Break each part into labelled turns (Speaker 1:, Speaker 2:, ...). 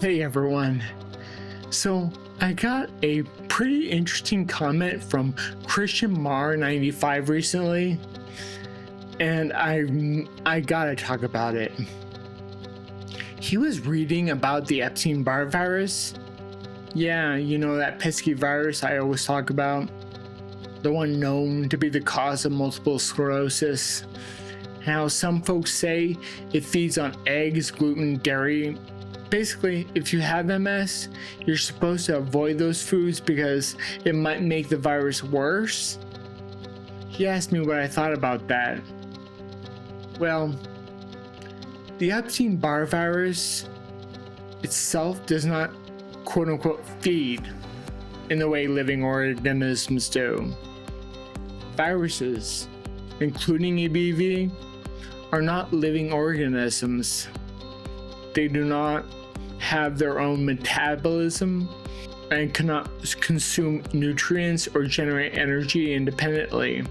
Speaker 1: Hey everyone. So I got a pretty interesting comment from Christian Mar 95 recently, and I gotta talk about it. He was reading about the Epstein-Barr virus. Yeah, you know that pesky virus I always talk about, the one known to be the cause of multiple sclerosis. How some folks say it feeds on eggs, gluten, dairy. Basically, if you have MS, you're supposed to avoid those foods because it might make the virus worse. He asked me what I thought about that. Well, the Epstein-Barr virus itself does not quote-unquote feed in the way living organisms do. Viruses, including EBV, are not living organisms. They do not have their own metabolism and cannot consume nutrients or generate energy independently.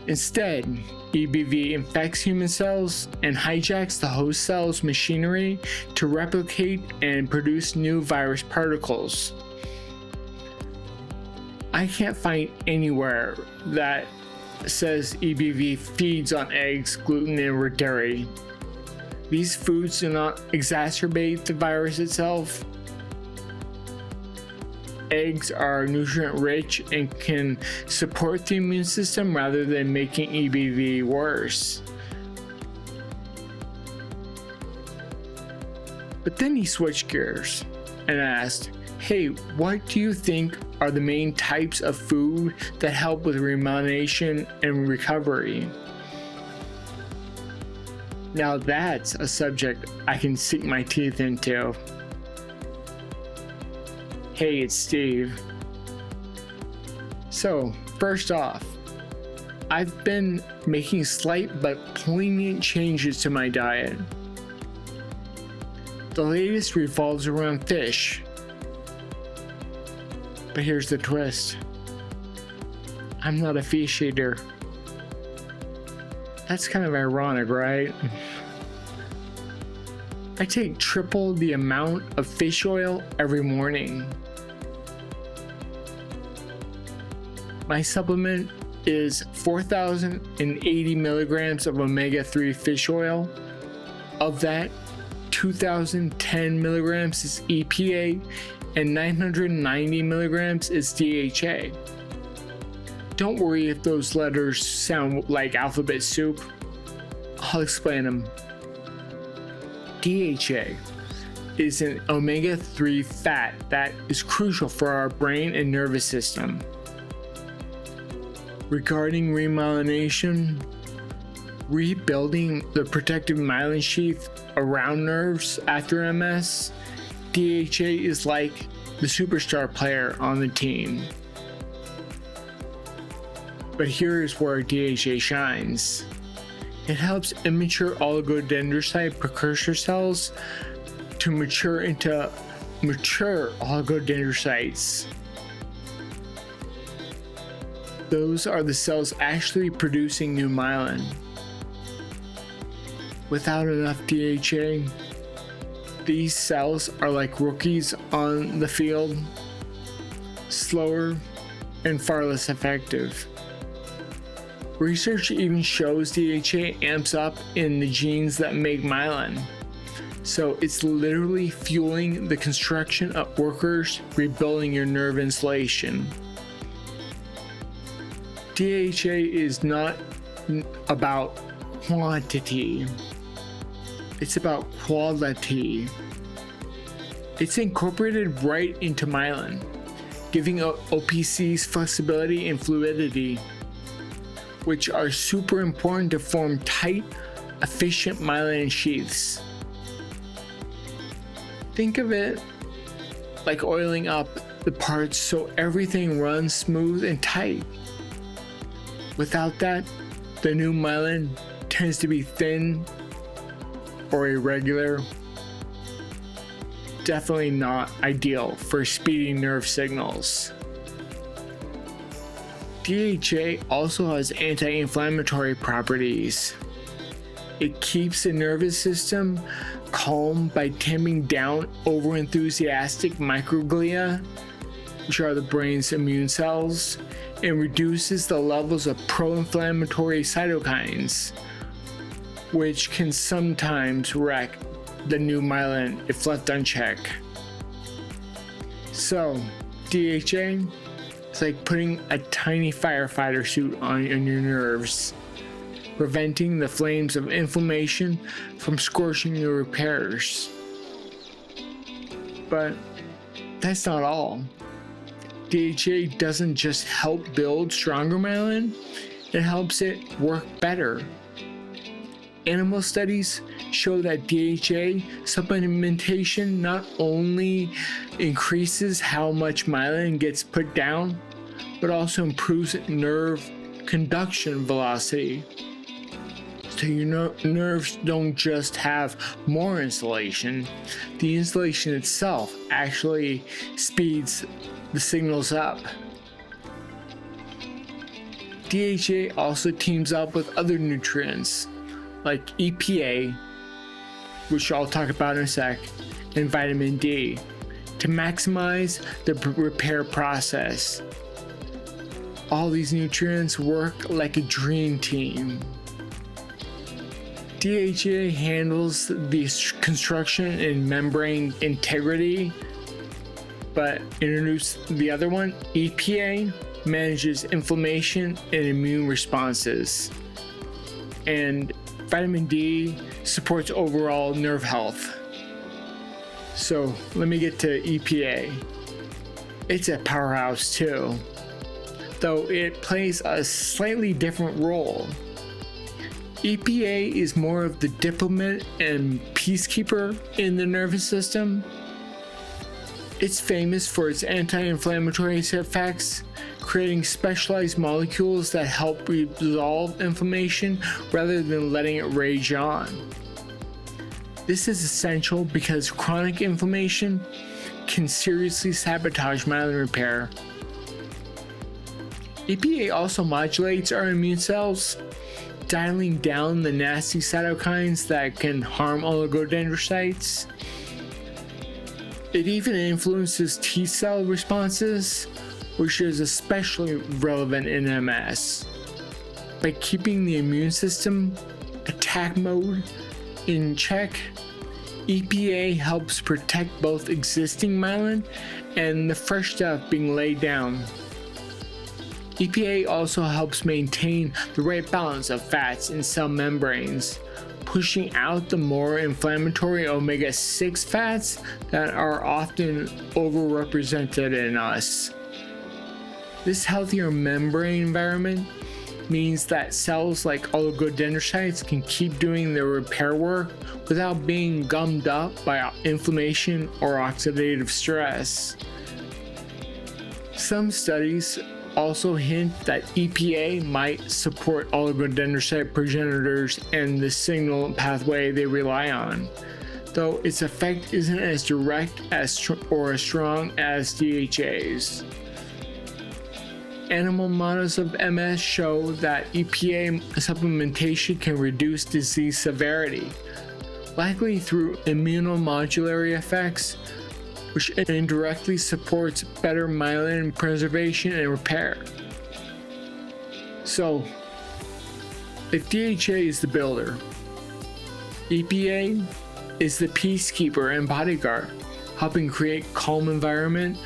Speaker 1: Instead, EBV infects human cells and hijacks the host cell's machinery to replicate and produce new virus particles. I can't find anywhere that says EBV feeds on eggs, gluten, or dairy. These foods do not exacerbate the virus itself. Eggs are nutrient rich and can support the immune system rather than making EBV worse. But then he switched gears and asked, hey, what do you think are the main types of food that help with remyelination and recovery? Now that's a subject I can sink my teeth into. Hey, it's Steve. So, first off, I've been making slight but poignant changes to my diet. The latest revolves around fish. But here's the twist. I'm not a fish eater. That's kind of ironic, right? I take triple the amount of fish oil every morning. My supplement is 4,080 milligrams of Omega-3 fish oil. Of that, 2,010 milligrams is EPA and 990 milligrams is DHA. Don't worry if those letters sound like alphabet soup. I'll explain them. DHA is an omega-3 fat that is crucial for our brain and nervous system. Regarding remyelination, rebuilding the protective myelin sheath around nerves after MS, DHA is like the superstar player on the team. But here's where DHA shines. It helps immature oligodendrocyte precursor cells to mature into mature oligodendrocytes. Those are the cells actually producing new myelin. Without enough DHA, these cells are like rookies on the field, slower and far less effective. Research even shows DHA amps up in the genes that make myelin. So it's literally fueling the construction of workers rebuilding your nerve insulation. DHA is not about quantity, it's about quality. It's incorporated right into myelin, giving OPCs flexibility and fluidity, which are super important to form tight, efficient myelin sheaths. Think of it like oiling up the parts so everything runs smooth and tight. Without that, the new myelin tends to be thin or irregular. Definitely not ideal for speeding nerve signals. DHA also has anti-inflammatory properties. It keeps the nervous system calm by tamping down overenthusiastic microglia, which are the brain's immune cells, and reduces the levels of pro-inflammatory cytokines, which can sometimes wreck the new myelin if left unchecked. So, DHA is like putting a tiny firefighter suit on your nerves, preventing the flames of inflammation from scorching your repairs. But that's not all. DHA doesn't just help build stronger myelin, it helps it work better. Animal studies show that DHA supplementation not only increases how much myelin gets put down, but also improves nerve conduction velocity. So your nerves don't just have more insulation, the insulation itself actually speeds the signals up. DHA also teams up with other nutrients like EPA, which I'll talk about in a sec, and vitamin D to maximize the repair process. All these nutrients work like a dream team. DHA handles the construction and membrane integrity, but introduce the other one. EPA manages inflammation and immune responses, and vitamin D supports overall nerve health. So let me get to EPA. It's a powerhouse too, though it plays a slightly different role. EPA is more of the diplomat and peacekeeper in the nervous system. It's famous for its anti-inflammatory effects, creating specialized molecules that help resolve inflammation rather than letting it rage on. This is essential because chronic inflammation can seriously sabotage myelin repair. EPA also modulates our immune cells, dialing down the nasty cytokines that can harm oligodendrocytes. It even influences T cell responses, which is especially relevant in MS. By keeping the immune system attack mode in check, EPA helps protect both existing myelin and the fresh stuff being laid down. EPA also helps maintain the right balance of fats in cell membranes, pushing out the more inflammatory omega-6 fats that are often overrepresented in us. This healthier membrane environment means that cells like oligodendrocytes can keep doing their repair work without being gummed up by inflammation or oxidative stress. Some studies also hint that EPA might support oligodendrocyte progenitors and the signal pathway they rely on, though its effect isn't as direct or as strong as DHA's. Animal models of MS show that EPA supplementation can reduce disease severity, likely through immunomodulatory effects, which indirectly supports better myelin preservation and repair. So, if DHA is the builder, EPA is the peacekeeper and bodyguard, helping create a calm environment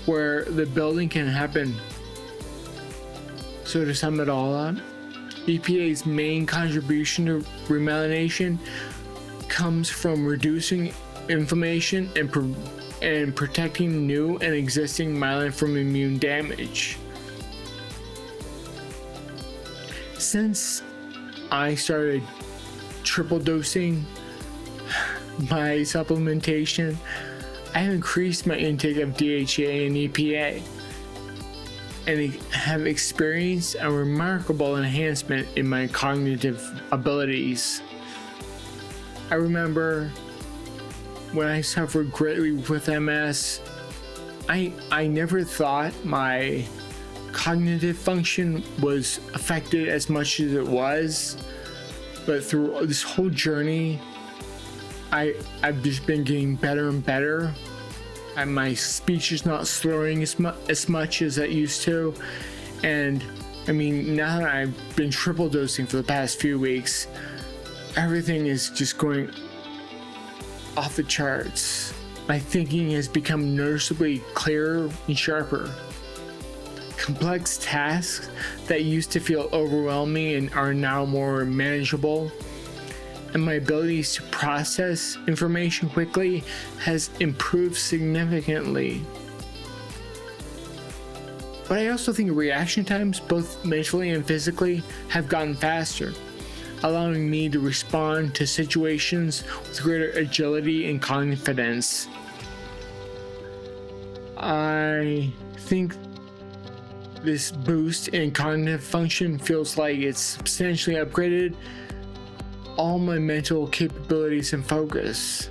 Speaker 1: where the building can happen. So to sum it all up, EPA's main contribution to remyelination comes from reducing inflammation and protecting new and existing myelin from immune damage. Since I started triple dosing my supplementation, I have increased my intake of DHA and EPA and have experienced a remarkable enhancement in my cognitive abilities. I remember when I suffered greatly with MS, I never thought my cognitive function was affected as much as it was. But through this whole journey, I've just been getting better and better. And my speech is not slurring as much as it used to. And I mean, now that I've been triple dosing for the past few weeks, everything is just going off the charts. My thinking has become noticeably clearer and sharper. Complex tasks that used to feel overwhelming and are now more manageable. And my abilities to process information quickly has improved significantly. But I also think reaction times, both mentally and physically, have gotten faster, allowing me to respond to situations with greater agility and confidence. I think this boost in cognitive function feels like it's substantially upgraded all my mental capabilities and focus.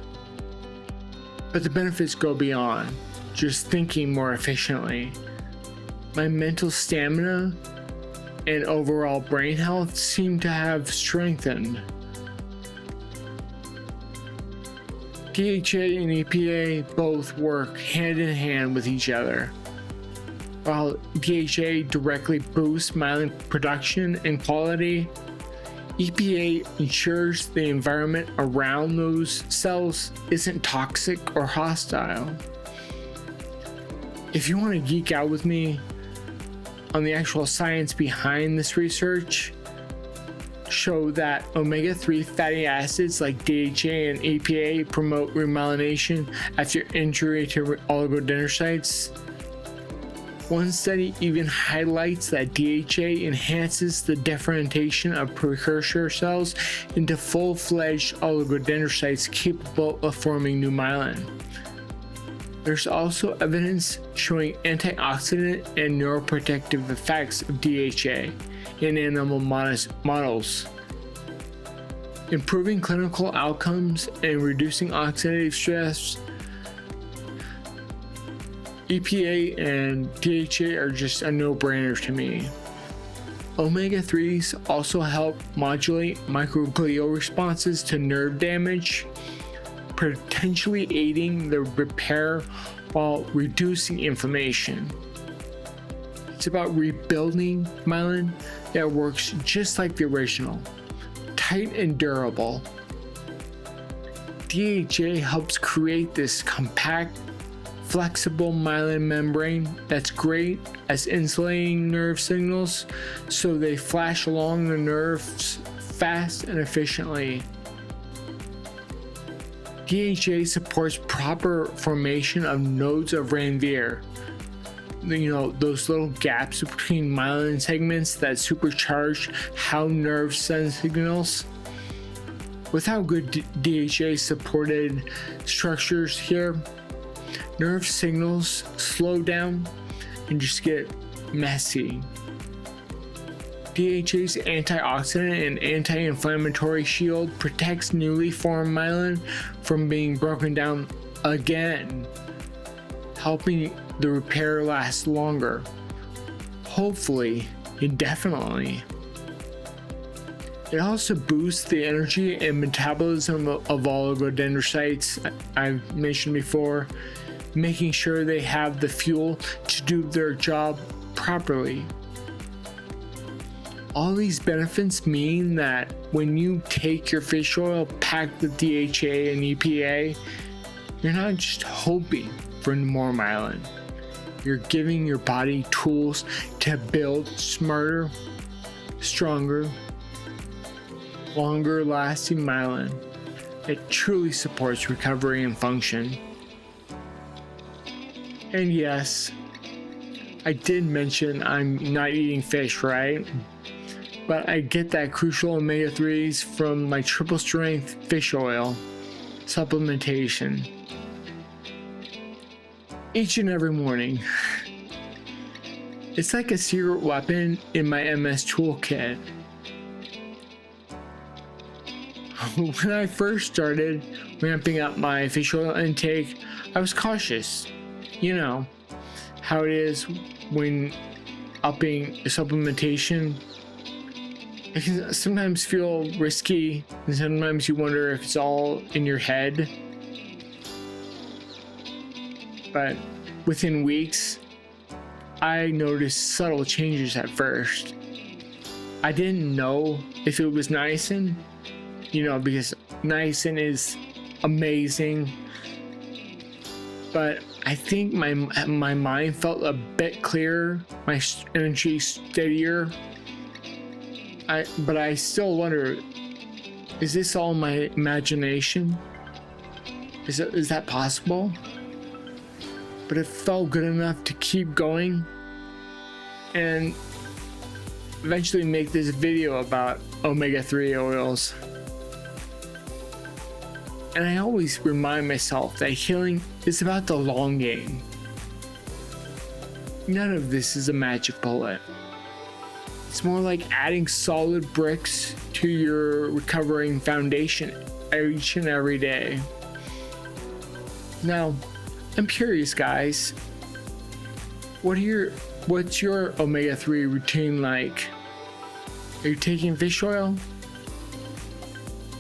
Speaker 1: But the benefits go beyond just thinking more efficiently. My mental stamina and overall brain health seem to have strengthened. DHA and EPA both work hand in hand with each other. While DHA directly boosts myelin production and quality, EPA ensures the environment around those cells isn't toxic or hostile. If you want to geek out with me on the actual science behind this research, show that omega-3 fatty acids like DHA and EPA promote remyelination after injury to oligodendrocytes. One study even highlights that DHA enhances the differentiation of precursor cells into full-fledged oligodendrocytes capable of forming new myelin. There's also evidence showing antioxidant and neuroprotective effects of DHA in animal models, improving clinical outcomes and reducing oxidative stress. EPA and DHA are just a no-brainer to me. Omega-3s also help modulate microglial responses to nerve damage, potentially aiding the repair while reducing inflammation. It's about rebuilding myelin that works just like the original, tight and durable. DHA helps create this compact, flexible myelin membrane that's great as insulating nerve signals, so they flash along the nerves fast and efficiently. DHA supports proper formation of nodes of Ranvier, those little gaps between myelin segments that supercharge how nerves send signals. Without good DHA supported structures here, nerve signals slow down and just get messy. DHA's antioxidant and anti-inflammatory shield protects newly formed myelin from being broken down again, helping the repair last longer, hopefully indefinitely. It also boosts the energy and metabolism of oligodendrocytes I've mentioned before, making sure they have the fuel to do their job properly. All these benefits mean that when you take your fish oil packed with DHA and EPA, you're not just hoping for more myelin. You're giving your body tools to build smarter, stronger, longer lasting myelin that truly supports recovery and function. And yes, I did mention I'm not eating fish, right? But I get that crucial omega-3s from my triple strength fish oil supplementation each and every morning. It's like a secret weapon in my MS toolkit. When I first started ramping up my fish oil intake, I was cautious. You know how it is when upping supplementation. it can sometimes feel risky, and sometimes you wonder if it's all in your head. But within weeks, I noticed subtle changes at first. I didn't know if it was niacin, because niacin is amazing. But I think my mind felt a bit clearer, my energy steadier. But I still wonder, is this all my imagination? Is that possible? But it felt good enough to keep going and eventually make this video about omega-3 oils. And I always remind myself that healing is about the long game. None of this is a magic bullet. It's more like adding solid bricks to your recovering foundation each and every day. Now, I'm curious, guys. What's your omega-3 routine like? Are you taking fish oil?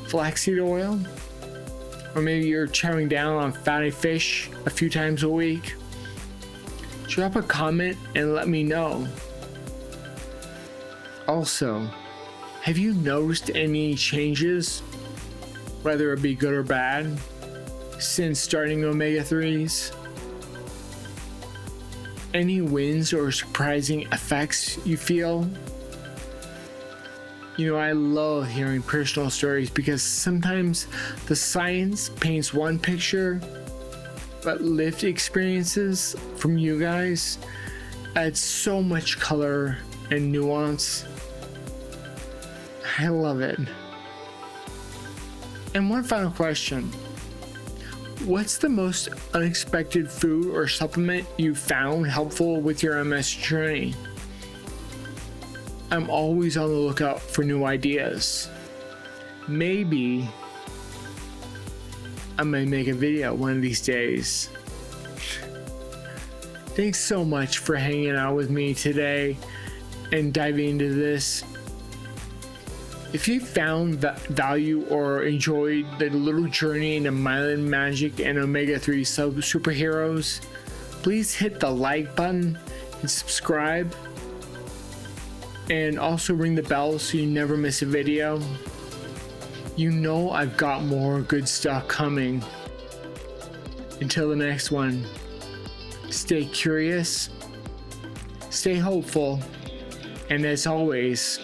Speaker 1: Flaxseed oil? Or maybe you're chowing down on fatty fish a few times a week? Drop a comment and let me know. Also, have you noticed any changes, whether it be good or bad, since starting omega-3s? Any wins or surprising effects you feel? I love hearing personal stories because sometimes the science paints one picture, but lived experiences from you guys add so much color and nuance. I love it. And one final question. What's the most unexpected food or supplement you found helpful with your MS journey? I'm always on the lookout for new ideas. Maybe I might make a video one of these days. Thanks so much for hanging out with me today and diving into this. If you found value or enjoyed the little journey into myelin magic and omega-3 superheroes, please hit the like button and subscribe. And also ring the bell so you never miss a video. I've got more good stuff coming. Until the next one, stay curious, stay hopeful, and as always,